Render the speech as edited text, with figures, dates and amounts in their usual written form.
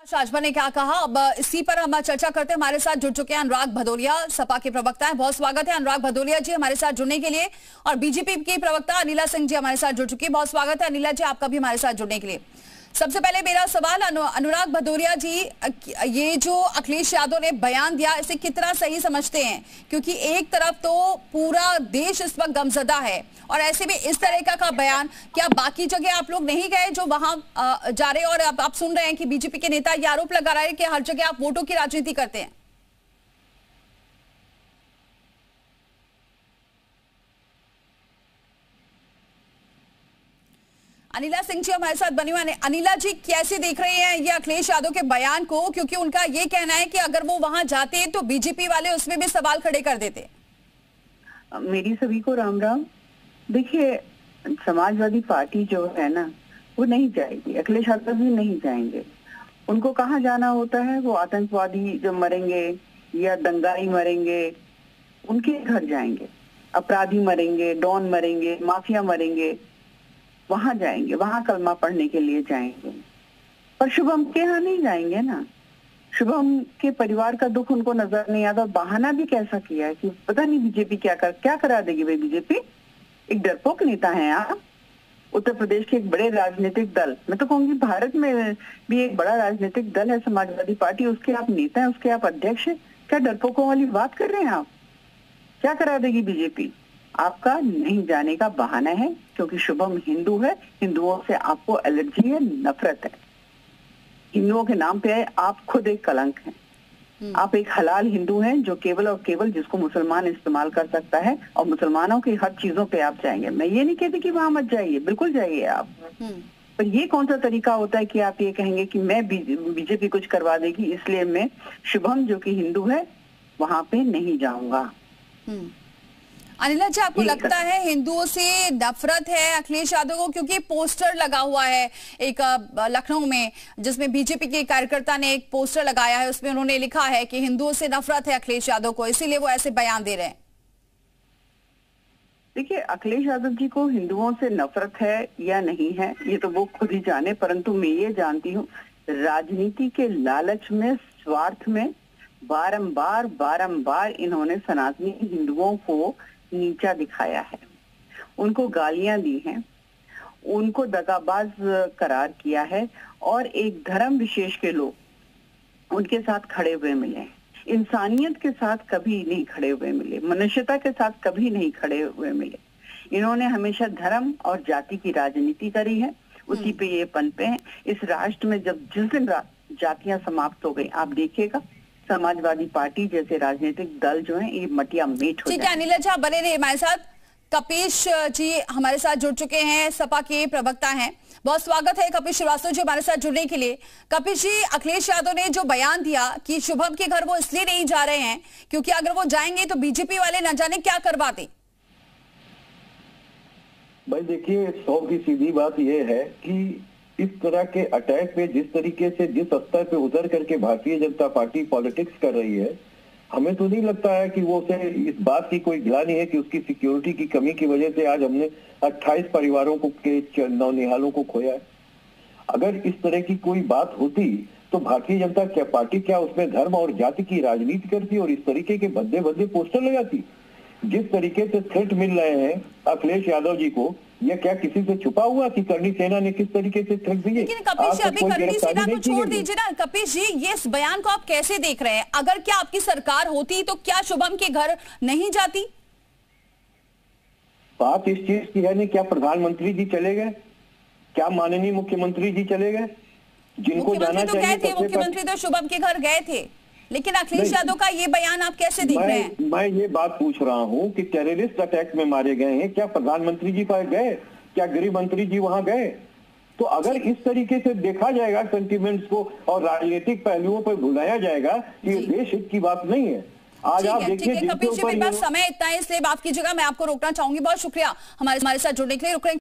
राजभर ने क्या कहा, अब इसी पर हम चर्चा करते हैं। हमारे साथ जुड़ चुके हैं अनुराग भदौरिया, सपा के प्रवक्ता हैं। बहुत स्वागत है अनुराग भदौरिया जी हमारे साथ जुड़ने के लिए। और बीजेपी की प्रवक्ता अनिला सिंह जी हमारे साथ जुड़ चुकी है। बहुत स्वागत है अनिला जी आपका भी हमारे साथ जुड़ने के लिए। सबसे पहले मेरा सवाल अनुराग भदौरिया जी, ये जो अखिलेश यादव ने बयान दिया इसे कितना सही समझते हैं? क्योंकि एक तरफ तो पूरा देश इस वक्त गमजदा है और ऐसे में इस तरह का बयान, क्या बाकी जगह आप लोग नहीं गए जो वहां जा रहे? और आप सुन रहे हैं कि बीजेपी के नेता ये आरोप लगा रहे हैं कि हर जगह आप वोटों की राजनीति करते हैं। अनिला सिंह जी हमारे साथ बनी हुई। अनिला जी कैसे देख रहे हैं ये अखिलेश यादव के बयान को? क्योंकि उनका ये कहना है कि अगर वो वहां जाते तो बीजेपी वाले उसमें भी सवाल खड़े कर देते। मेरी सभी को राम राम। देखिए, समाजवादी पार्टी जो है ना वो नहीं जाएगी, अखिलेश यादव भी नहीं जाएंगे। उनको कहाँ जाना होता है? वो आतंकवादी जो मरेंगे या दंगाई मरेंगे उनके घर जाएंगे, अपराधी मरेंगे, डॉन मरेंगे, माफिया मरेंगे, वहां जाएंगे, वहां कलमा पढ़ने के लिए जाएंगे। पर शुभम के यहाँ नहीं जाएंगे ना। शुभम के परिवार का दुख उनको नजर नहीं आता। बहाना भी कैसा किया है कि पता नहीं बीजेपी क्या करा देगी। भाई बीजेपी एक डरपोक नेता है आप। उत्तर प्रदेश के एक बड़े राजनीतिक दल, मैं तो कहूंगी भारत में भी एक बड़ा राजनीतिक दल है समाजवादी पार्टी, उसके आप नेता हैं, उसके आप अध्यक्ष हैं। क्या डरपोकों वाली बात कर रहे हैं आप? क्या करा देगी बीजेपी? आपका नहीं जाने का बहाना है क्योंकि शुभम हिंदू है, हिंदुओं से आपको एलर्जी है, नफरत है। हिंदुओं के नाम पे आप खुद एक कलंक हैं। आप एक हलाल हिंदू हैं जो केवल और केवल जिसको मुसलमान इस्तेमाल कर सकता है, और मुसलमानों की हर चीजों पे आप जाएंगे। मैं ये नहीं कहती कि वहां मत जाइए, बिल्कुल जाइए आप। पर ये कौन सा तरीका होता है कि आप ये कहेंगे कि मैं बीजेपी कुछ करवा देगी इसलिए मैं शुभम जो कि हिंदू है वहां पे नहीं जाऊंगा। अनिला जी, आपको लगता है हिंदुओं से नफरत है अखिलेश यादव को? क्योंकि पोस्टर लगा हुआ है एक लखनऊ में, जिसमें बीजेपी के कार्यकर्ता ने एक पोस्टर लगाया है, उसमें उन्होंने लिखा है कि हिंदुओं से नफरत है अखिलेश यादव को, इसीलिए वो ऐसे बयान दे रहे हैं। देखिए, अखिलेश यादव जी को हिंदुओं से नफरत है या नहीं है ये तो वो खुद ही जाने, परंतु मैं ये जानती हूँ राजनीति के लालच में, स्वार्थ में बारंबार इन्होंने सनातनी हिंदुओं को नीचा दिखाया है, उनको गालियां दी हैं, उनको दगाबाज करार किया है, और एक धर्म विशेष के लोग उनके साथ खड़े हुए मिले। इंसानियत के साथ कभी नहीं खड़े हुए मिले, मनुष्यता के साथ कभी नहीं खड़े हुए मिले। इन्होंने हमेशा धर्म और जाति की राजनीति करी है, उसी पे ये पनपे हैं। इस राष्ट्र में जब जिस दिन जातियां समाप्त हो गई, आप देखिएगा समाजवादी पार्टी जैसे राजनीतिक दल जो है ये मटिया मेट हो जाए। ठीक है अनिला जी, आप बने रहिए हमारे साथ। कपिश जी हमारे साथ जुड़ चुके हैं, सपा के प्रवक्ता हैं। बहुत स्वागत है कपिश श्रीवास्तव जी हमारे साथ जुड़ने के लिए। कपिश जी, अखिलेश यादव ने जो बयान दिया कि शुभम के घर वो इसलिए नहीं जा रहे हैं क्योंकि अगर वो जाएंगे तो बीजेपी वाले न जाने क्या करवाते। भाई देखिए, 100 की सीधी बात यह है कि इस तरह के अटैक पे जिस तरीके से, जिस स्तर पे उतर करके भारतीय जनता पार्टी पॉलिटिक्स कर रही है, हमें तो नहीं लगता है कि वो उसे इस बात की कोई गिलानी है कि उसकी सिक्योरिटी की कमी की वजह से आज हमने 28 परिवारों को के नौनिहालों को खोया है। अगर इस तरह की कोई बात होती तो भारतीय जनता पार्टी क्या उसमें धर्म और जाति की राजनीति करती और इस तरीके के भद्दे भद्दे पोस्टर लगाती? जिस तरीके से थ्रेट मिल रहे हैं अखिलेश यादव जी को, यह क्या किसी से छुपा हुआ कि करणी सेना ने किस तरीके से थ्रेट दिए? लेकिन कपिश जी, अभी करणी सेना को छोड़ दीजिए ना। कपिश जी, ये इस बयान को आप कैसे देख रहे हैं? अगर क्या आपकी सरकार होती तो क्या शुभम के घर नहीं जाती? बात इस चीज की है नहीं, क्या प्रधानमंत्री जी चले गए? क्या माननीय मुख्यमंत्री जी चले गए? जिनको जाना चाहिए, मुख्यमंत्री तो शुभम के घर गए थे, लेकिन अखिलेश यादव का ये बयान आप कैसे देख रहे हैं? मैं ये बात पूछ रहा हूँ कि टेररिस्ट अटैक में मारे गए हैं, क्या प्रधानमंत्री जी पास गए? क्या गृह मंत्री जी वहां गए? तो अगर इस तरीके से देखा जाएगा सेंटिमेंट्स को और राजनीतिक पहलुओं पर भुलाया जाएगा कि ये देश हित की बात नहीं है। आज आप देखिए, कपिल जी, मेरे पास समय इतना है इसलिए बात की जगह मैं आपको रोकना चाहूंगी। बहुत शुक्रिया हमारे साथ जुड़ने के लिए।